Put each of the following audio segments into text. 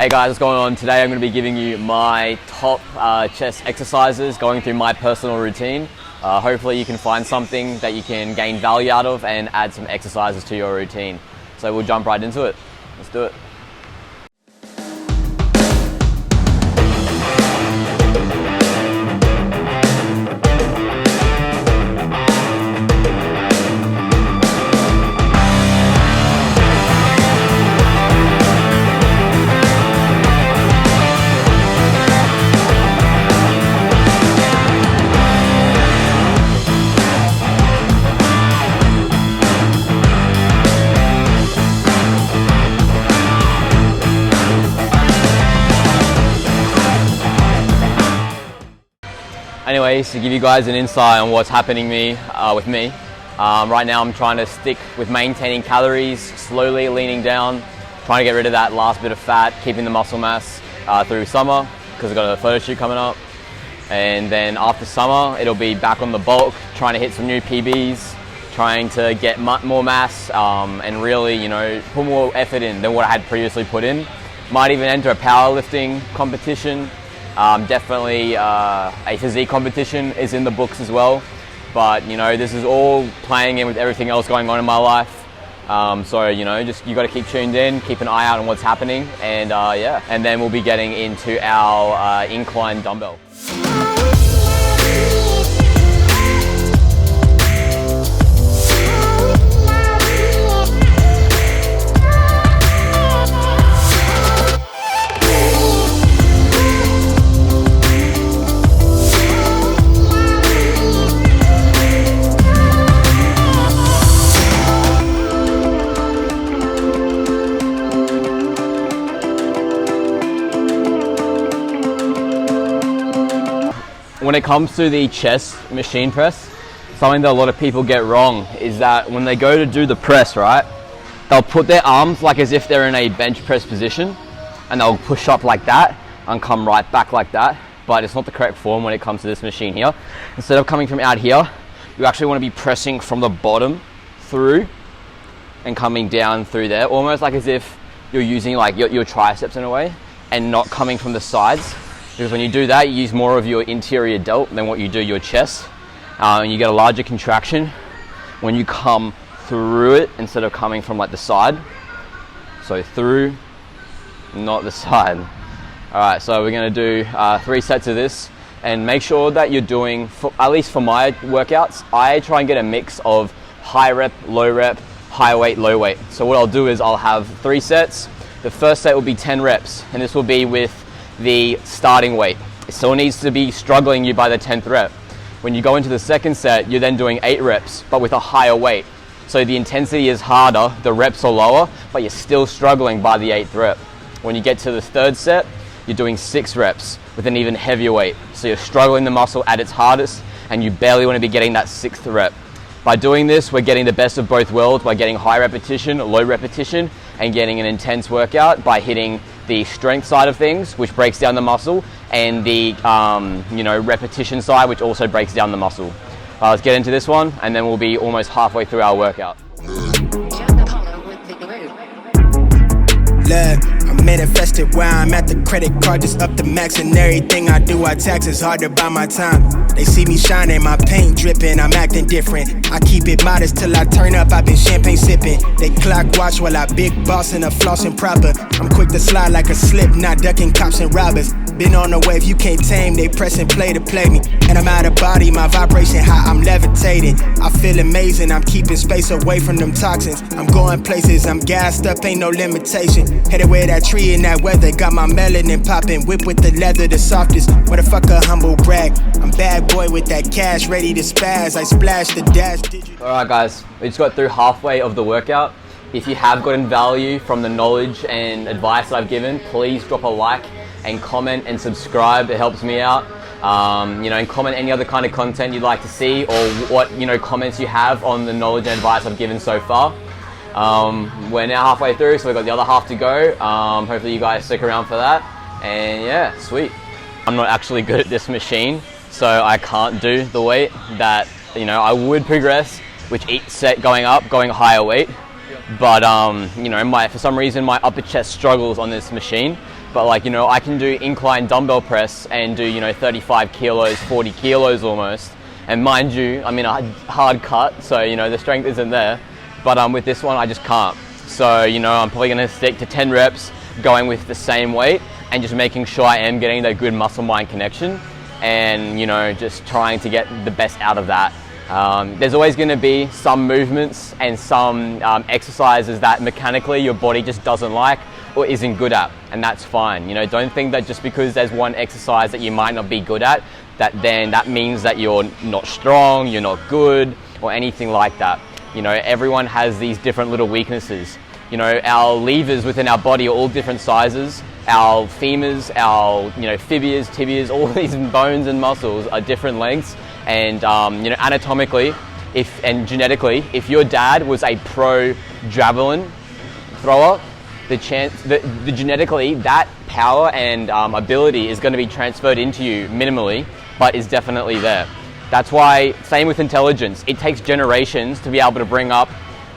Hey guys, what's going on? Today I'm going to be giving you my top chest exercises, going through my personal routine. Hopefully you can find something that you can gain value out of and add some exercises to your routine. So we'll jump right into it. Let's do it. Anyways, to give you guys an insight on what's happening with me, right now I'm trying to stick with maintaining calories, slowly leaning down, trying to get rid of that last bit of fat, keeping the muscle mass through summer, because I've got a photo shoot coming up. And then after summer, it'll be back on the bulk, trying to hit some new PBs, trying to get more mass, and really, put more effort in than what I had previously put in. Might even enter a powerlifting competition. Definitely a physique competition is in the books as well, but this is all playing in with everything else going on in my life. So you got to keep tuned in, keep an eye out on what's happening, and yeah, and then we'll be getting into our incline dumbbell. When it comes to the chest machine press, something that a lot of people get wrong is that when they go to do the press, right, they'll put their arms like as if they're in a bench press position, and they'll push up like that and come right back like that, but it's not the correct form when it comes to this machine here. Instead of coming from out here, you actually want to be pressing from the bottom through and coming down through there, almost like as if you're using like your triceps in a way, and not coming from the sides. Because when you do that, you use more of your interior delt than what you do your chest, and you get a larger contraction when you come through it instead of coming from like the side. So through, not the side. All right, so we're gonna do 3 sets of this, and make sure that you're doing, at least for my workouts, I try and get a mix of high rep, low rep, high weight, low weight. So what I'll do is I'll have 3 sets. The first set will be 10 reps, and this will be with the starting weight. It still needs to be struggling you by the 10th rep. When you go into the second set, you're then doing 8 reps, but with a higher weight. So the intensity is harder, the reps are lower, but you're still struggling by the 8th rep. When you get to the third set, you're doing 6 reps with an even heavier weight. So you're struggling the muscle at its hardest, and you barely want to be getting that 6th rep. By doing this, we're getting the best of both worlds by getting high repetition, low repetition, and getting an intense workout by hitting the strength side of things, which breaks down the muscle, and the repetition side, which also breaks down the muscle. Let's get into this one, and then we'll be almost halfway through our workout. I'm manifested where I'm at, the credit card just up the max, and everything I do, I tax, it's hard to buy my time. They see me shining, my paint dripping, I'm acting different. I keep it modest till I turn up, I've been champagne sipping. They clock watch while I big boss and a flossing proper. I'm quick to slide like a slip, not ducking cops and robbers. Been on the wave, you can't tame, they press and play to play me. And I'm out of body, my vibration high, I'm levitating. I feel amazing, I'm keeping space away from them toxins. I'm going places, I'm gassed up, ain't no limitation. Headed where that tree in that weather, got my melanin popping, whip with the leather, the softest. Motherfucker, humble brag. I'm bad boy with that cash, ready to spaz. I splash the dash. Alright guys, we just got through halfway of the workout. If you have gotten value from the knowledge and advice that I've given, please drop a like and comment and subscribe. It helps me out. And comment any other kind of content you'd like to see, or what comments you have on the knowledge and advice I've given so far. We're now halfway through, so we've got the other half to go. Hopefully you guys stick around for that. And yeah, sweet. I'm not actually good at this machine, so I can't do the weight that I would progress with each set going higher weight. But for some reason my upper chest struggles on this machine. But like, you know, I can do incline dumbbell press and do, you know, 35 kilos, 40 kilos almost. And mind you, I'm in a hard cut, so, you know, the strength isn't there. But with this one, I just can't. So, you know, I'm probably gonna stick to 10 reps, going with the same weight, and just making sure I am getting that good muscle-mind connection, and, you know, just trying to get the best out of that. There's always gonna be some movements and some exercises that mechanically your body just doesn't like or isn't good at, and that's fine. You know, don't think that just because there's one exercise that you might not be good at, that means that you're not strong, you're not good, or anything like that. You know, everyone has these different little weaknesses. You know, our levers within our body are all different sizes. Our femurs, our, you know, fibulas, tibias, all these bones and muscles are different lengths. And, you know, anatomically and genetically, if your dad was a pro javelin thrower, the genetically that power and ability is going to be transferred into you minimally, but is definitely there. That's why, same with intelligence, it takes generations to be able to bring up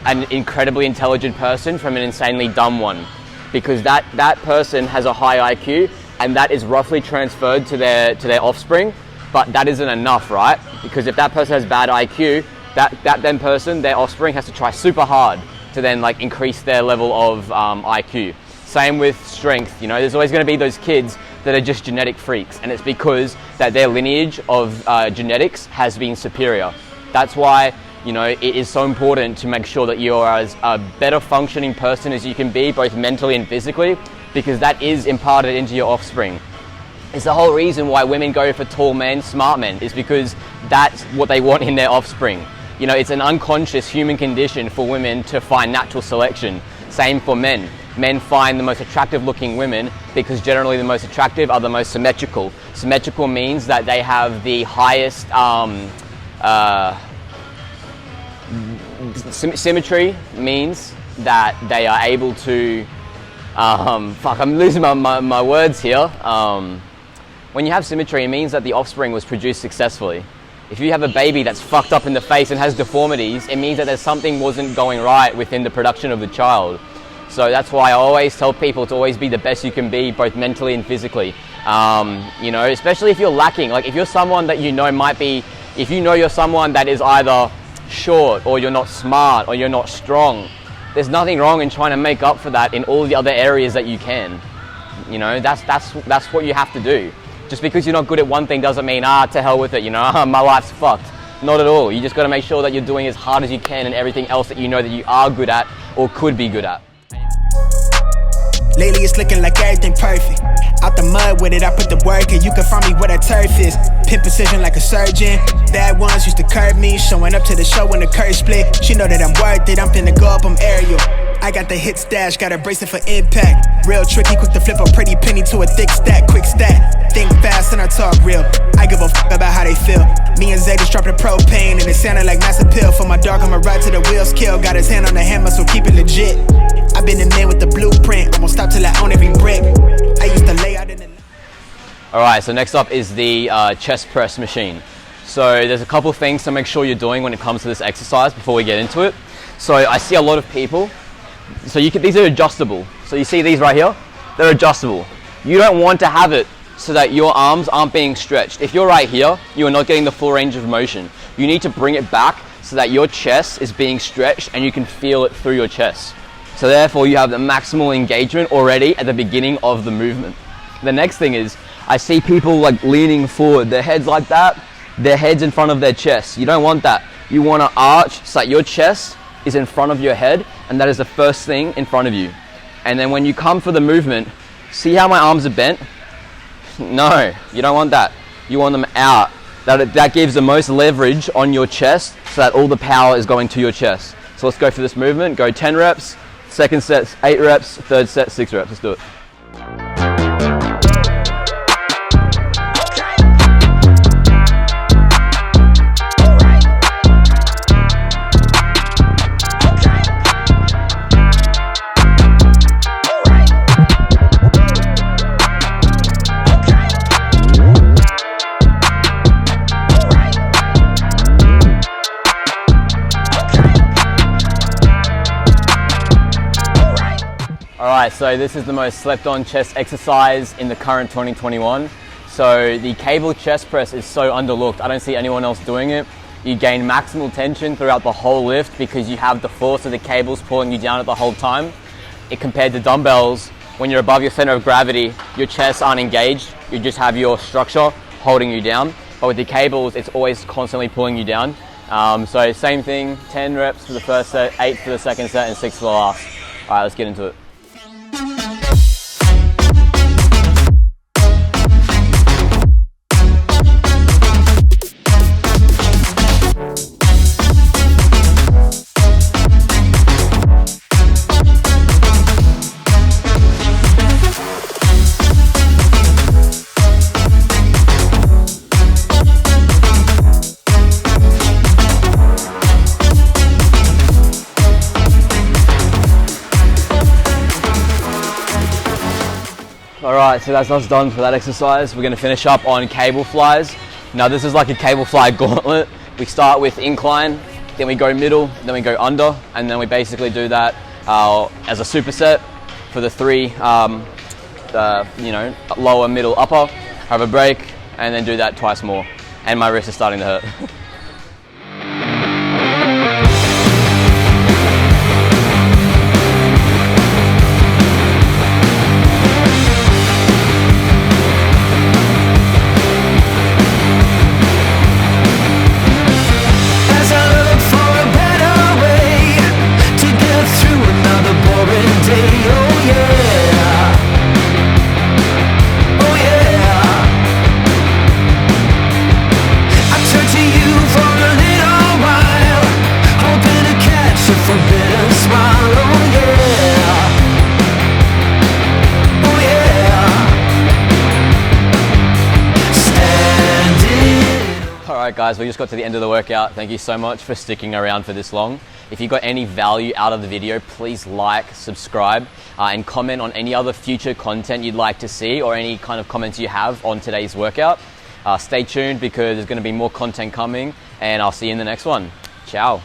an incredibly intelligent person from an insanely dumb one, because that person has a high IQ and that is roughly transferred to their offspring, but that isn't enough, right? Because if that person has bad IQ, their offspring has to try super hard to then like increase their level of IQ. Same with strength. You know, there's always going to be those kids that are just genetic freaks, and it's because that their lineage of genetics has been superior. That's why, you know, it is so important to make sure that you're as a better functioning person as you can be, both mentally and physically, because that is imparted into your offspring. It's the whole reason why women go for tall men, smart men, is because that's what they want in their offspring. You know, it's an unconscious human condition for women to find natural selection. Same for men. Men find the most attractive looking women because generally the most attractive are the most symmetrical. Symmetrical means that they have the highest symmetry means that they are able to I'm losing my words here. When you have symmetry, it means that the offspring was produced successfully. If you have a baby that's fucked up in the face and has deformities, it means that there's something wasn't going right within the production of the child. So that's why I always tell people to always be the best you can be, both mentally and physically. You know, especially if you're lacking. Like if you're someone that you know if you know you're someone that is either short or you're not smart or you're not strong, there's nothing wrong in trying to make up for that in all the other areas that you can. You know, that's what you have to do. Just because you're not good at one thing doesn't mean, to hell with it, you know, my life's fucked. Not at all. You just got to make sure that you're doing as hard as you can in everything else that you know that you are good at or could be good at. Lately it's looking like everything perfect. Out the mud with it, I put the work in. You can find me where the turf is. Pin precision like a surgeon. Bad ones used to curb me. Showing up to the show when the curtain split. She know that I'm worth it, I'm finna go up, I'm aerial. I got the hit stash, got a bracelet for impact. Real tricky, quick to flip a pretty penny to a thick stack. Quick stat, think fast and I talk real. I give a fuck about how they feel. Me and Zay just dropped the propane and it sounded like mass appeal. For my dog, I'ma ride to the wheels kill. Got his hand on the hammer, so keep it legit. I've been the man with the blueprint. I'm gonna stop till I own every brick. I used to lay out in the... Alright, so next up is the chest press machine. So there's a couple things to make sure you're doing when it comes to this exercise before we get into it. So I see a lot of people, these are adjustable. So you see these right here? They're adjustable. You don't want to have it so that your arms aren't being stretched. If you're right here, you are not getting the full range of motion. You need to bring it back so that your chest is being stretched and you can feel it through your chest. So therefore you have the maximal engagement already at the beginning of the movement. The next thing is, I see people like leaning forward, their heads like that, their heads in front of their chest. You don't want that. You want to arch so that your chest is in front of your head, and that is the first thing in front of you. And then when you come for the movement, see how my arms are bent? No, you don't want that. You want them out. That gives the most leverage on your chest so that all the power is going to your chest. So let's go for this movement. Go 10 reps, second set 8 reps, third set 6 reps. Let's do it. Alright, so this is the most slept on chest exercise in the current 2021. So the cable chest press is so underlooked. I don't see anyone else doing it. You gain maximal tension throughout the whole lift because you have the force of the cables pulling you down at the whole time. Compared to dumbbells, when you're above your center of gravity, your chests aren't engaged. You just have your structure holding you down. But with the cables, it's always constantly pulling you down. So same thing, 10 reps for the first set, 8 for the second set, and 6 for the last. Alright, let's get into it. Alright, so that's us done for that exercise. We're going to finish up on cable flies. Now this is like a cable fly gauntlet. We start with incline, then we go middle, then we go under, and then we basically do that as a superset for the 3, lower, middle, upper, have a break, and then do that twice more. And my wrist is starting to hurt. Alright guys, we just got to the end of the workout. Thank you so much for sticking around for this long. If you got any value out of the video, please like, subscribe, and comment on any other future content you'd like to see or any kind of comments you have on today's workout. Stay tuned because there's going to be more content coming, and I'll see you in the next one. Ciao.